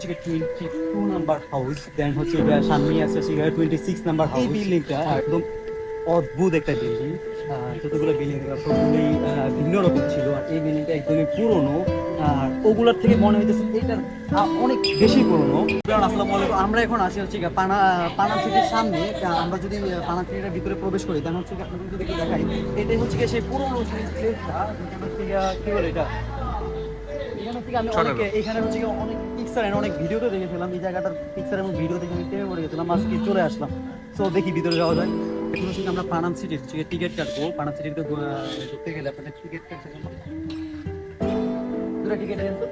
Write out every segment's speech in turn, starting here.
হচ্ছে 22 number house, দেন হচ্ছে সামনে আছে 26 নাম্বার হাউস। এই বিল্ডিংটা একদম অদ্ভুত একটা বিল্ডিং। যতগুলো বিল্ডিং সবগুলোই ভিন্ন রকম ছিল, আর এই বিল্ডিংটা একদমই পুরনো। আর ওগুলার থেকে মনে হইতেছে এটার অনেক বেশি পুরনো। আসসালামু আলাইকুম, আমরা এখন আছি হচ্ছে পানাম সিটির সামনে। আমরা যদি পানাম সিটির ভিতরে প্রবেশ করি, তাহলে হচ্ছে আপনাদের যদি একটু দেখাই, এটাই হচ্ছে সেই পুরনো সেই প্লেসটা, যেখানে হচ্ছে কি বলে এটা, এখানে থেকে আমি অনেক, এখানে হচ্ছে অনেক পিকচার এন্ড অনেক ভিডিওতে দেখেছিলাম এই জায়গাটার পিকচার এবং ভিডিও দেখে আমি প্রেমে পড়ে গেছিলাম। আজকে চলে আসলাম, সো দেখি ভিতরে যাওয়া যায়। এখন হচ্ছে আমরা পানাম সিটির হচ্ছে টিকিট কাটবো। পানাম সিটিতে ঢুকতে গেলে আপনাদের টিকিট কাটতে হবে। দুটো টিকিট দেন তো।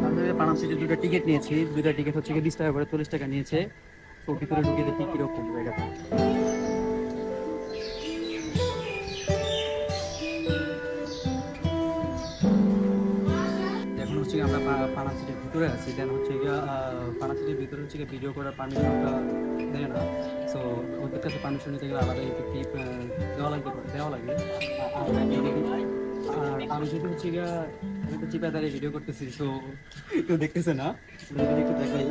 আমি পানাম সিটির দুটো টিকিট নিয়েছি, দুটো টিকিট হচ্ছে 20 টাকা করে, 40 টাকা নিয়েছে। তো ভিতরে ঢুকে দেখি কিরকম জায়গাটা। এখন হচ্ছে আমরা পানা সিটির ভিতরে আছি, দেন হচ্ছে পানা সিটির ভিতরে হচ্ছে ভিডিও করার পারমিশনটা দেয় না। সো ওদের কাছে পারমিশন নিতে গেলে আলাদা একটু টিপ দেওয়া লাগে। আর আমি যদি হচ্ছে আমি তো চিপা দাঁড়িয়ে ভিডিও করতেছি, সো কেউ দেখতেছে না, একটু দেখাই।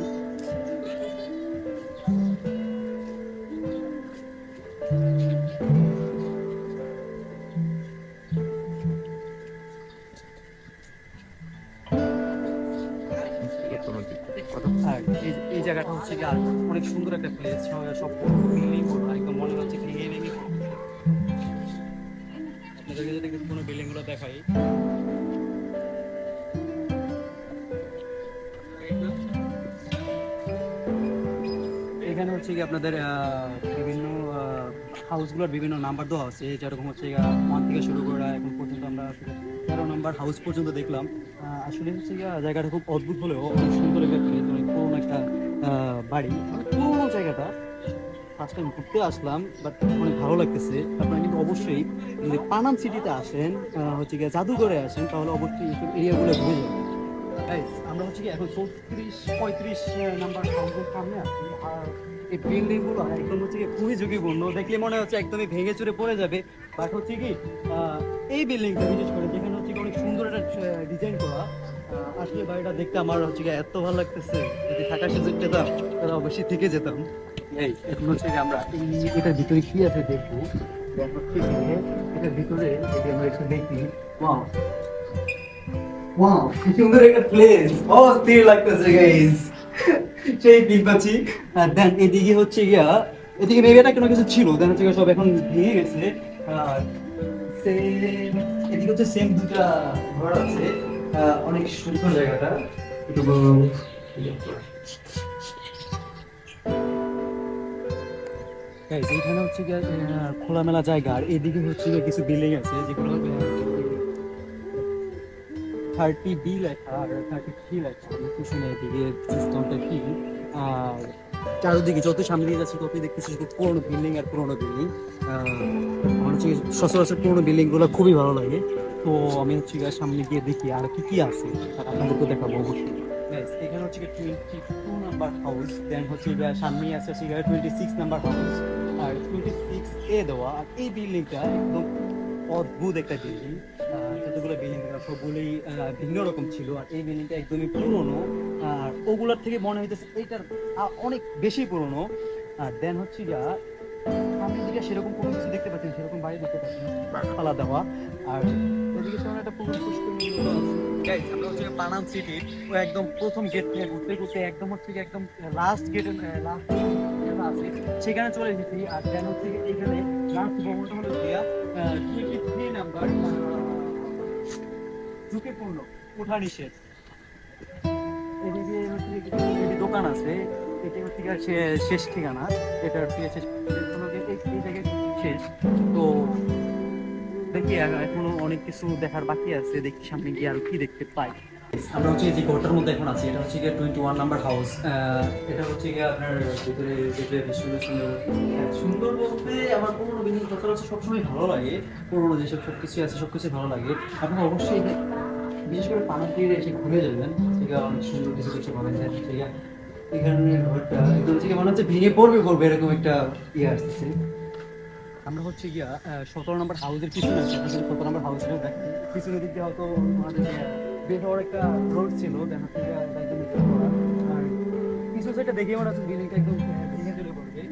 আর এই জায়গাটা হচ্ছে আর অনেক সুন্দর একটা প্লেস, সব বিল্ডিং একদম মনে হচ্ছে ভেঙে ভেঙে। আপনাদেরকে যদি কোনো বিল্ডিং গুলো দেখাই, এখানে হচ্ছে আপনাদের বিভিন্ন হাউসগুলোর বিভিন্ন নাম্বার দেওয়া আছে, যেরকম হচ্ছে 1 থেকে শুরু করে এখন পর্যন্ত আমরা 13 নাম্বার হাউস পর্যন্ত দেখলাম। আসলে হচ্ছে জায়গাটা খুব অদ্ভুত হলেও অনেক সুন্দর একটা প্লেস, অনেক পুরোনো একটা বাড়ি, অনেক পুরোনো জায়গাটা। ফার্স্ট টাইম ঘুরতে আসলাম, বাট অনেক ভালো লাগতেছে। আপনারা কিন্তু অবশ্যই যদি পানাম সিটিতে আসেন, হচ্ছে জাদুঘরে আসেন, তাহলে অবশ্যই এইসব এরিয়াগুলো ঘুরে যাবেন। গাইস, আমরা হচ্ছে এখন 34-35 নাম্বার হাউসের সামনে আছি। আর এই বিল্ডিং গুলো একদম হচ্ছে খুবই ঝুঁকিপূর্ণ, দেখলে মনে হচ্ছে একদমই ভেঙে চুরে পড়ে যাবে। বাট হচ্ছে কি এই বিল্ডিংটা বিশেষ করে, যেখানে হচ্ছে অনেক সুন্দর একটা ডিজাইন করা, আসলে বাড়িটা দেখতে আমার হচ্ছে এত ভালো লাগতেছে। যদি থাকার সুযোগ পেতাম তাহলে অবশ্যই থেকে যেতাম। এই এখন হচ্ছে আমরা এটার ভিতরে কি আছে দেখবো। এটার ভিতরে যদি আমরা একটু দেখি, ওয়াও ওয়াও, কি সুন্দর একটা প্লেস, অস্থির লাগতেছে গাইস, সেই ফিল পাচ্ছি। আর দেন এদিকে হচ্ছে এদিকে মেবি এটা কোনো কিছু ছিল, দেন হচ্ছে সব এখন ভেঙে গেছে। আর সেম এদিকে হচ্ছে সেম দুটা ঘর আছে। অনেক সুন্দর জায়গাটা, একটু গাইস এইখানে হচ্ছে খোলামেলা জায়গা। আর এদিকে হচ্ছে কিছু বিল্ডিং আছে যেগুলো 30B লেখা আর 33 লেখা, আমি কিছু নেই এদিকে সিস্টেমটা কি। আর চারদিকে যত সামনে দিয়ে যাচ্ছি ততই দেখতেছি শুধু পুরোনো বিল্ডিং আর পুরোনো বিল্ডিং। আমার হচ্ছে সচরাচর পুরোনো বিল্ডিং গুলো খুবই ভালো লাগে। তো আমি হচ্ছে সামনে গিয়ে দেখি আর কি কি আছে, আর আপনাদেরকে দেখাবো অবশ্যই। Guys, এখানে হচ্ছে 22 নাম্বার হাউস, দেন হচ্ছে সামনেই আছে 26 নাম্বার হাউস। আর 26A দেওয়া। আর এই বিল্ডিংটা একদম অদ্ভুত একটা বিল্ডিং। যতগুলো বিল্ডিং সবগুলোই ভিন্ন রকম ছিল, আর এই বিল্ডিংটা একদমই পুরনো। আর ওগুলোর থেকে মনে হইতেছে এইটার অনেক বেশি পুরনো। আর দেন হচ্ছে সামনের দিকে সেরকম কোনো কিছু দেখতে পাচ্ছেন, সেরকম বাড়ি দেখতে পাচ্ছেন, গাছপালা দেওয়া। আর এদিকে সামনে একটা পুকুর পুষ্করিণী মতো আছে। Guys, আমরা হচ্ছে পানাম সিটি ও একদম প্রথম গেট থেকে ঘুরতে ঘুরতে একদম হচ্ছে একদম লাস্ট গেটের লাস্ট আছে, সেখানে চলে এসেছি। আর দেন হচ্ছে এখানে লাস্ট ভবনটা হলো 23 নাম্বার, ঝুঁকিপূর্ণ, ওঠা নিষেধ। এদিকে হচ্ছে একটি দোকান আছে, এটি হচ্ছে শেষ ঠিকানা। এটা হচ্ছে শেষ, এই জায়গায় শেষ। তো দেখি এখনো অনেক কিছু দেখার বাকি আছে, দেখি সামনে গিয়ে আর কি দেখতে পাই। আমরা হচ্ছে যে ঘরটার মধ্যে এখন আছি, এটা হচ্ছে 21 নাম্বার হাউস। এটা হচ্ছে আপনার ভিতরে দেখলে সুন্দর সুন্দর, সুন্দর বলতে আমার পুরোনো বিল্ডিং সচরাচর সবসময় ভালো লাগে। পুরোনো যেসব সবকিছু আছে সবকিছু ভালো লাগে। আপনার অবশ্যই বিশেষ করে পানাম দিয়ে এসে ঘুরে যাবেন, ঠিক আছে, অনেক সুন্দর কিছু কিছু পাবেন। ঠিক আছে, এখানে ঘরটা একদম থেকে মনে হচ্ছে ভেঙে পড়বে এরকম একটা ইয়ে আসতেছে। আমরা হচ্ছে গিয়া 17 নম্বর হাউসের পিছনে আছি। আপনি যদি 17 নম্বর হাউসের দেখেন, পিছনের দিক দিয়ে হয়তো আমাদের যে বের হওয়ার একটা রোড ছিল, দেখা যাচ্ছে যে এটা একদম বের করা। আর পিছন সাইডটা দেখে মনে হচ্ছে বিল্ডিংটা একদম ভেঙে চলে পড়বে।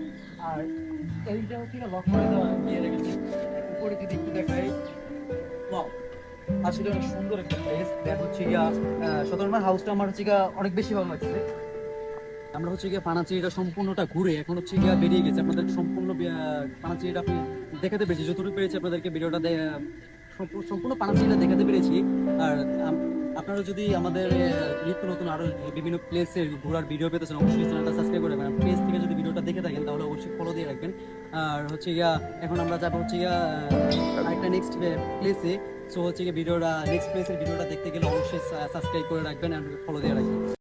আর এইটা হচ্ছে গিয়া লক করে দেওয়া দিয়ে রেখেছি। উপরে যদি একটু দেখাই, ওয়াও, আসলে অনেক সুন্দর একটা প্লেস। দেন হচ্ছে গিয়া 17 নম্বর হাউসটা আমার হচ্ছে গিয়া অনেক বেশি ভালো লাগছে। আমরা হচ্ছে গিয়ে পানাচিরিটা সম্পূর্ণটা ঘুরে এখন হচ্ছে গিয়ে বেরিয়ে গেছে। আপনাদের সম্পূর্ণ পানাচিরিটা আপনি দেখাতে পেরেছি, যতটুকু পেরেছি আপনাদেরকে ভিডিওটা সম্পূর্ণ পানাচিরিটা দেখাতে পেরেছি। আর আপনারা যদি আমাদের নিত্য নতুন আরো বিভিন্ন প্লেসের ঘোরার ভিডিও পেতেছেন, অবশ্যই চ্যানেলটা সাবস্ক্রাইব করে রাখবেন। পেজ থেকে যদি ভিডিওটা দেখে থাকেন তাহলে অবশ্যই ফলো দিয়ে রাখবেন। আর হচ্ছে গিয়া এখন আমরা যাবো হচ্ছে গিয়া আরেকটা নেক্সট প্লেসে। সো হচ্ছে গিয়ে ভিডিওটা নেক্সট প্লেসের ভিডিওটা দেখতে গেলে অবশ্যই সাবস্ক্রাইব করে রাখবেন আর ফলো দিয়ে রাখবেন।